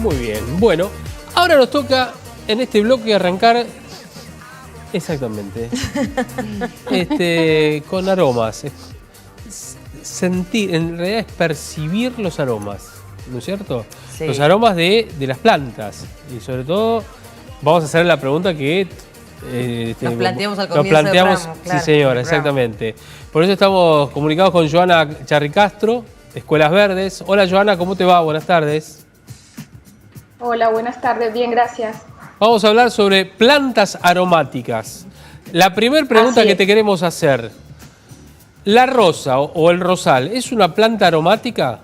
Muy bien. Bueno, ahora nos toca en este bloque arrancar exactamente con aromas. Sentir, en realidad es percibir los aromas, ¿no es cierto? Sí. Los aromas de las plantas. Y sobre todo, vamos a hacer la pregunta que nos planteamos al comienzo del programa, claro, sí, señora, exactamente. Por eso estamos comunicados con Joana Charricastro, Escuelas Verdes. Hola, Joana, ¿cómo te va? Buenas tardes. Hola, buenas tardes. Bien, gracias. Vamos a hablar sobre plantas aromáticas. La primera pregunta que te queremos hacer. ¿La rosa o el rosal es una planta aromática?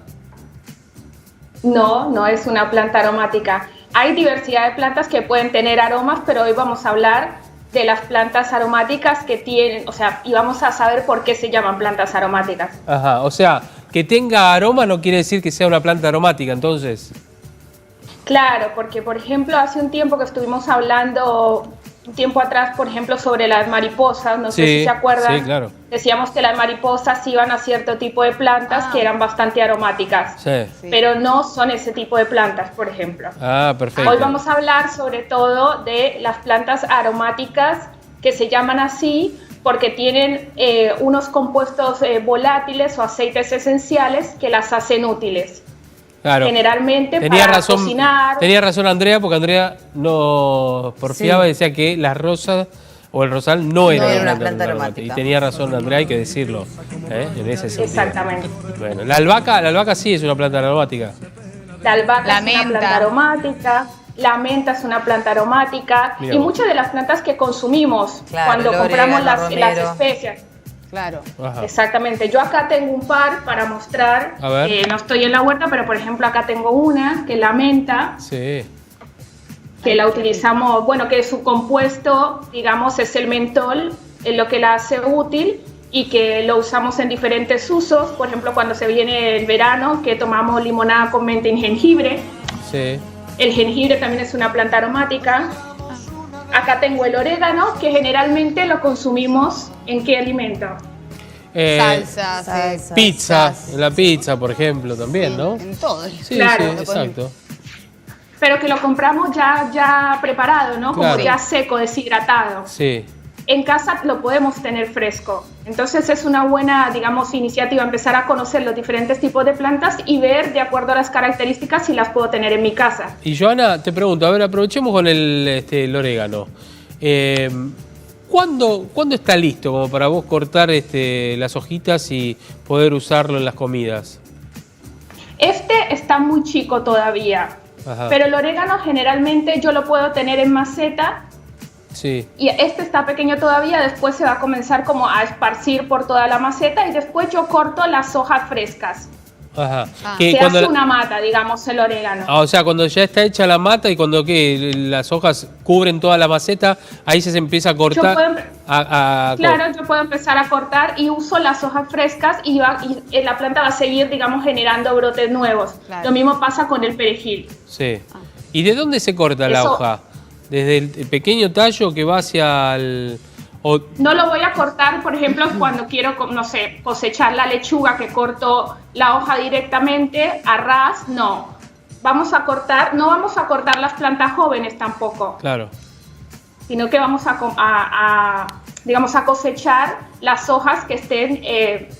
No, no es una planta aromática. Hay diversidad de plantas que pueden tener aromas, pero hoy vamos a hablar de las plantas aromáticas que tienen, o sea, y vamos a saber por qué se llaman plantas aromáticas. Ajá, o sea, que tenga aroma no quiere decir que sea una planta aromática, entonces. Claro, porque por ejemplo hace un tiempo que estuvimos hablando, un tiempo atrás, por ejemplo, sobre las mariposas, no sé si se acuerdan. Sí, claro. Decíamos que las mariposas iban a cierto tipo de plantas que eran bastante aromáticas, pero no son ese tipo de plantas, por ejemplo. Ah, perfecto. Hoy vamos a hablar sobre todo de las plantas aromáticas que se llaman así porque tienen unos compuestos volátiles o aceites esenciales que las hacen útiles. Claro. Generalmente para cocinar. Tenía razón Andrea, porque Andrea no porfiaba y decía que la rosa o el rosal no era una planta aromática. Y tenía razón Andrea, hay que decirlo, en ese sentido. Exactamente. Bueno, la albahaca sí es una planta aromática. La albahaca es una planta aromática. La menta es una planta aromática. Y muchas de las plantas que consumimos cuando compramos las especias. Claro. Ajá. Exactamente. Yo acá tengo un par para mostrar. A ver. No estoy en la huerta, pero por ejemplo acá tengo una, que es la menta. Sí. Que la utilizamos, bueno, que su compuesto, digamos, es el mentol, es lo que la hace útil y que lo usamos en diferentes usos. Por ejemplo, cuando se viene el verano, que tomamos limonada con menta y jengibre. Sí. El jengibre también es una planta aromática. Acá tengo el orégano, que generalmente lo consumimos ¿en qué alimento? Salsas, pizza, en la pizza, por ejemplo, también, ¿no? En todo. Sí, claro, sí, exacto. Pero que lo compramos ya preparado, ¿no? Como ya seco, deshidratado. Sí. En casa lo podemos tener fresco. Entonces es una buena, digamos, iniciativa empezar a conocer los diferentes tipos de plantas y ver de acuerdo a las características si las puedo tener en mi casa. Y Joana, te pregunto, a ver, aprovechemos con el orégano. ¿Cuándo está listo como para vos cortar las hojitas y poder usarlo en las comidas? Este está muy chico todavía, pero el orégano generalmente yo lo puedo tener en maceta. Sí. Y este está pequeño todavía, después se va a comenzar como a esparcir por toda la maceta y después yo corto las hojas frescas. Ajá. Se hace una mata, digamos, el orégano. O sea, cuando ya está hecha la mata y cuando las hojas cubren toda la maceta, ahí se empieza a cortar. Claro, yo puedo empezar a cortar y uso las hojas frescas y la planta va a seguir, digamos, generando brotes nuevos. Claro. Lo mismo pasa con el perejil. Sí. ¿Y de dónde se corta la hoja? ¿Desde el pequeño tallo que va hacia el...? No lo voy a cortar, por ejemplo, cuando quiero, no sé, cosechar la lechuga, que corto la hoja directamente a ras, no. No vamos a cortar las plantas jóvenes tampoco. Claro. Sino que vamos digamos, a cosechar las hojas que estén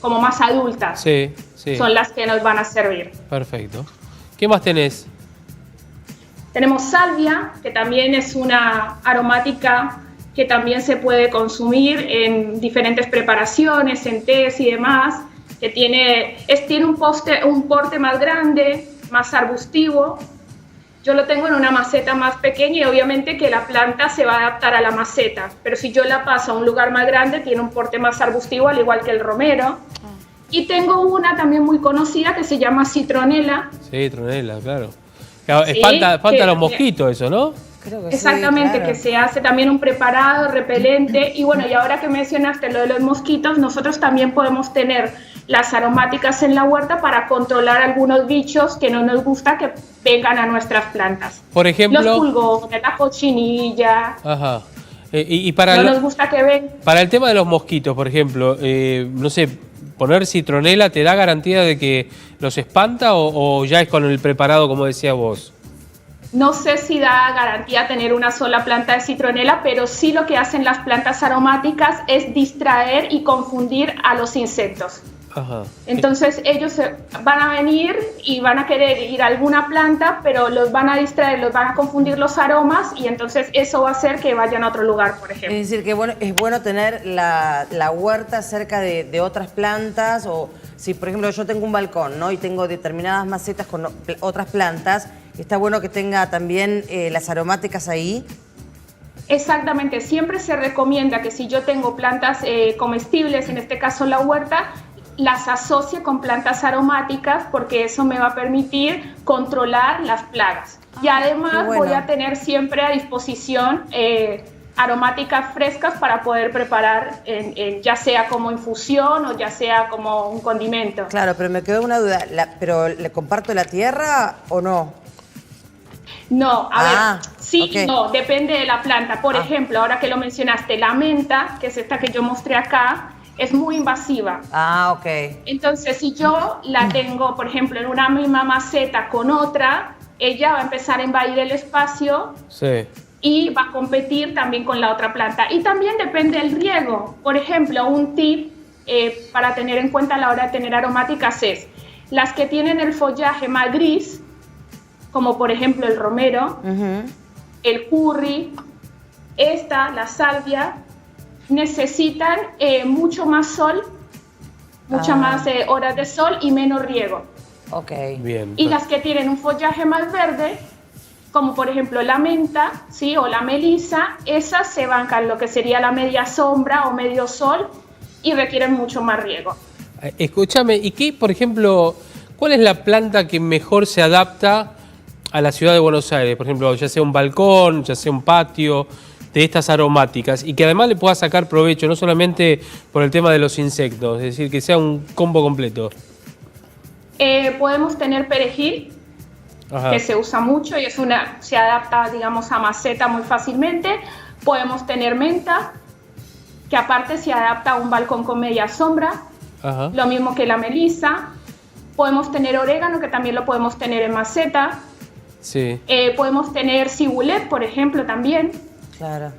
como más adultas. Sí, sí. Son las que nos van a servir. Perfecto. ¿Qué más tenés? Tenemos salvia, que también es una aromática que también se puede consumir en diferentes preparaciones, en tés y demás, que tiene un porte más grande, más arbustivo. Yo lo tengo en una maceta más pequeña y obviamente que la planta se va a adaptar a la maceta, pero si yo la paso a un lugar más grande, tiene un porte más arbustivo, al igual que el romero. Y tengo una también muy conocida que se llama citronela. Sí, citronela, claro. Espanta los mosquitos eso, ¿no? Creo que exactamente, sí, claro. Que se hace también un preparado repelente. Y bueno, y ahora que mencionaste lo de los mosquitos, nosotros también podemos tener las aromáticas en la huerta para controlar algunos bichos que no nos gusta que vengan a nuestras plantas. Por ejemplo, los pulgones, la cochinilla. Ajá. Y para no nos gusta que vengan. Para el tema de los mosquitos, por ejemplo, no sé, poner citronela, ¿te da garantía de que los espanta o ya es con el preparado, como decías vos? No sé si da garantía tener una sola planta de citronela, pero sí lo que hacen las plantas aromáticas es distraer y confundir a los insectos. Ajá. Entonces ellos van a venir y van a querer ir a alguna planta, pero los van a distraer, los van a confundir los aromas y entonces eso va a hacer que vayan a otro lugar, por ejemplo. Es decir, que bueno, es bueno tener la huerta cerca de otras plantas, o si por ejemplo yo tengo un balcón, ¿no? Y tengo determinadas macetas con otras plantas, está bueno que tenga también las aromáticas ahí. Exactamente, siempre se recomienda que si yo tengo plantas comestibles, en este caso la huerta, las asocie con plantas aromáticas porque eso me va a permitir controlar las plagas. Y además voy a tener siempre a disposición aromáticas frescas para poder preparar ya sea como infusión o ya sea como un condimento. Claro, pero me quedó una duda, ¿pero le comparto la tierra o no? No, a ver, sí y no, depende de la planta. Por ejemplo, ahora que lo mencionaste, la menta, que es esta que yo mostré acá, es muy invasiva. Ok. Entonces, si yo la tengo, por ejemplo, en una misma maceta con otra, ella va a empezar a invadir el espacio y va a competir también con la otra planta. Y también depende del riego. Por ejemplo, un tip para tener en cuenta a la hora de tener aromáticas es las que tienen el follaje más gris, como por ejemplo el romero, el curry, la salvia, necesitan mucho más sol, muchas más horas de sol y menos riego. Bien. Y las que tienen un follaje más verde, como por ejemplo la menta, ¿sí? O la melisa, esas se bancan lo que sería la media sombra o medio sol y requieren mucho más riego. Escúchame, ¿y qué, por ejemplo, cuál es la planta que mejor se adapta a la ciudad de Buenos Aires? Por ejemplo, ya sea un balcón, ya sea un patio, de estas aromáticas, y que además le pueda sacar provecho, no solamente por el tema de los insectos, es decir, que sea un combo completo. Podemos tener perejil, que se usa mucho y se adapta, digamos, a maceta muy fácilmente. Podemos tener menta, que aparte se adapta a un balcón con media sombra, lo mismo que la melisa. Podemos tener orégano, que también lo podemos tener en maceta. Podemos tener cibulet, por ejemplo, también. Claro.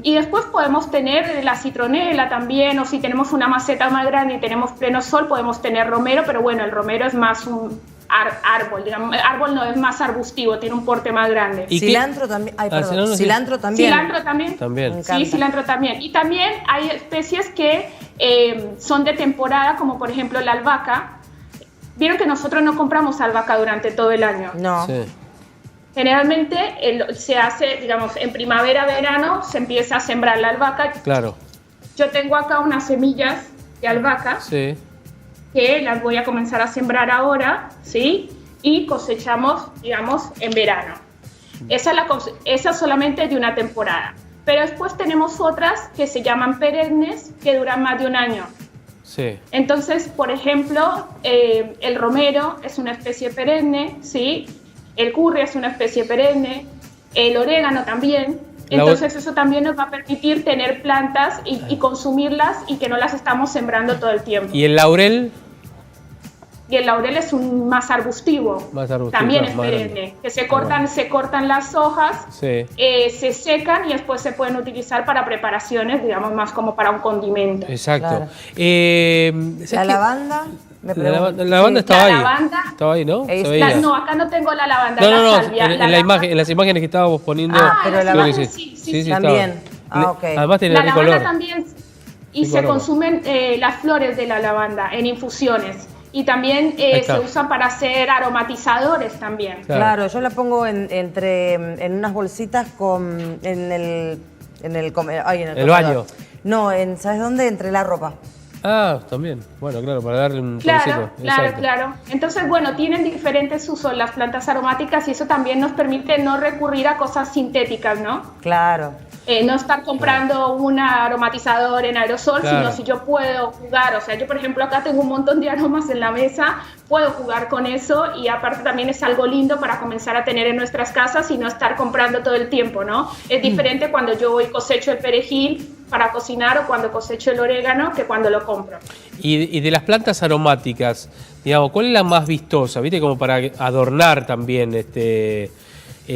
Y después podemos tener la citronela también, o si tenemos una maceta más grande y tenemos pleno sol, podemos tener romero, pero bueno, el romero es más un árbol, digamos. El árbol no es más arbustivo, tiene un porte más grande. ¿Y cilantro también? Ay, perdón. ¿Cilantro también? Cilantro también. Sí, cilantro también. Y también hay especies que son de temporada, como por ejemplo la albahaca. Vieron que nosotros no compramos albahaca durante todo el año. No. Generalmente se hace, digamos, en primavera, verano, se empieza a sembrar la albahaca. Claro. Yo tengo acá unas semillas de albahaca que las voy a comenzar a sembrar ahora, ¿sí? Y cosechamos, digamos, en verano. Esa solamente de una temporada. Pero después tenemos otras que se llaman perennes, que duran más de un año. Entonces, por ejemplo, el romero es una especie perenne, ¿sí? El curry es una especie perenne, el orégano también. Entonces eso también nos va a permitir tener plantas y consumirlas y que no las estamos sembrando todo el tiempo. ¿Y el laurel? Y el laurel es un más arbustivo, también es perenne, que se cortan las hojas, se secan y después se pueden utilizar para preparaciones, digamos, más como para un condimento. Exacto. ¿La lavanda? La lavanda estaba ahí. Estaba ahí, ¿no? No, acá no tengo la lavanda. No, en las imágenes que estábamos poniendo. Pero la lavanda sí, también. Además tiene la color. lavanda también, y se consumen las flores de la lavanda en infusiones. Y también se usan para hacer aromatizadores también. Claro, yo la pongo en unas bolsitas en el baño. No, ¿sabes dónde? Entre la ropa. También. Bueno, claro, para darle un toquecito. Claro. Entonces, bueno, tienen diferentes usos las plantas aromáticas y eso también nos permite no recurrir a cosas sintéticas, ¿no? Claro. No estar comprando un aromatizador en aerosol, sino si yo puedo jugar, o sea, yo por ejemplo acá tengo un montón de aromas en la mesa, puedo jugar con eso y aparte también es algo lindo para comenzar a tener en nuestras casas y no estar comprando todo el tiempo, ¿no? Es diferente cuando yo voy y cosecho el perejil para cocinar o cuando cosecho el orégano que cuando lo compro. Y de las plantas aromáticas, digamos, ¿cuál es la más vistosa? ¿Viste? Como para adornar también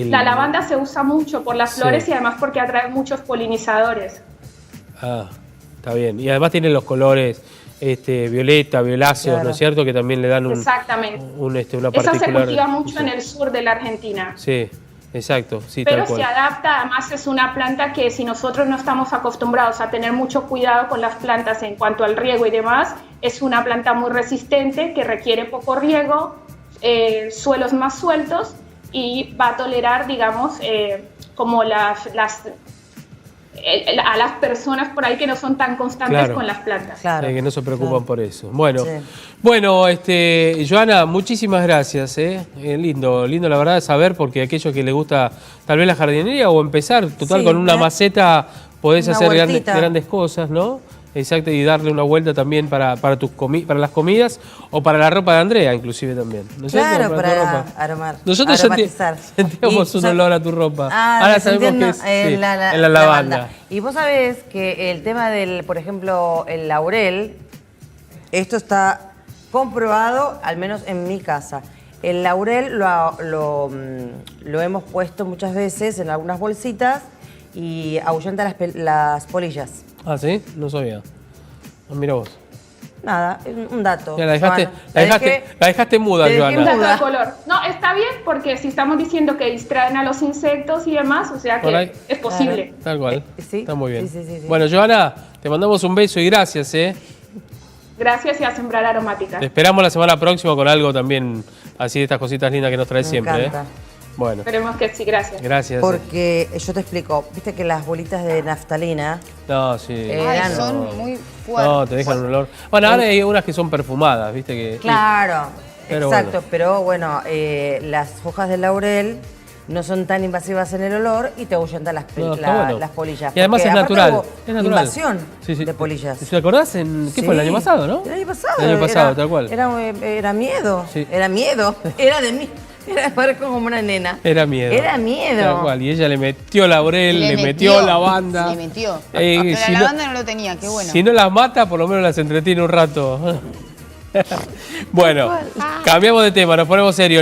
La lavanda se usa mucho por las flores y además porque atrae muchos polinizadores. Ah, está bien. Y además tiene los colores violeta, violáceos, Claro. ¿no es cierto? Que también le dan Exactamente. una Esa particular... se cultiva mucho en el sur de la Argentina. Sí, exacto, sí, Pero tal cual. se adapta, además es una planta que si nosotros no estamos acostumbrados a tener mucho cuidado con las plantas en cuanto al riego y demás, es una planta muy resistente que requiere poco riego, suelos más sueltos y va a tolerar, digamos, como a las personas por ahí que no son tan constantes Claro. con las plantas. Claro. Que no se preocupan claro. por eso. Bueno, Sí. bueno, Joana, muchísimas gracias. Lindo la verdad saber, porque aquellos que les gusta tal vez la jardinería o empezar, total, Sí, con una una- maceta podés una hacer huertita. grandes cosas, ¿no? Exacto, y darle una vuelta también para las comidas o para la ropa de Andrea, inclusive también. ¿No es cierto? Claro, tu para ropa. aromar. Nosotros aromatizar. sentíamos Y, un olor a tu ropa. Ah, Ahora lo sabemos sentían, que no, es sí, en la en la lavanda. Y vos sabés que el tema del, por ejemplo, el laurel, esto está comprobado, al menos en mi casa. El laurel lo hemos puesto muchas veces en algunas bolsitas y ahuyenta las polillas. Ah, ¿sí? No sabía. Ah, mira vos. Nada, un dato. Ya, la dejaste, Joana. la dejaste muda, te dejé Joana. Un dato muda. de color. No, está bien porque si estamos diciendo que distraen a los insectos y demás, o sea Por ahí. que es posible. Tal cual. Sí, Está muy bien. sí. Bueno, Joana, te mandamos un beso y gracias, Gracias y a sembrar aromática. Te esperamos la semana próxima con algo también así de estas cositas lindas que nos trae Me siempre, encanta. Bueno, Esperemos que sí, gracias. gracias. Porque yo te explico, viste que las bolitas de naftalina, No, sí. Ay, eran- son muy fuertes. No, te dejan un olor. Bueno, ahora hay unas que son perfumadas, viste que. claro, Pero exacto, bueno. pero bueno, las hojas de laurel no son tan invasivas en el olor y te ahuyentan No, está bueno. las polillas. Y además Porque es aparte natural. hubo Es natural. invasión Sí, sí. de polillas. ¿Te acordás? ¿Qué fue el Sí, año pasado, no? El año pasado. El año pasado, era, tal cual. Era miedo. Sí. Era miedo. Era de mí. Era parezco como una nena. Era miedo. Era miedo. Tal cual. Y ella le metió laurel, le metió lavanda. Le metió. Eh, Pero si la no- lavanda no lo tenía, qué bueno. Si no las mata, por lo menos las entretiene un rato. Bueno, cambiamos de tema, nos ponemos serios.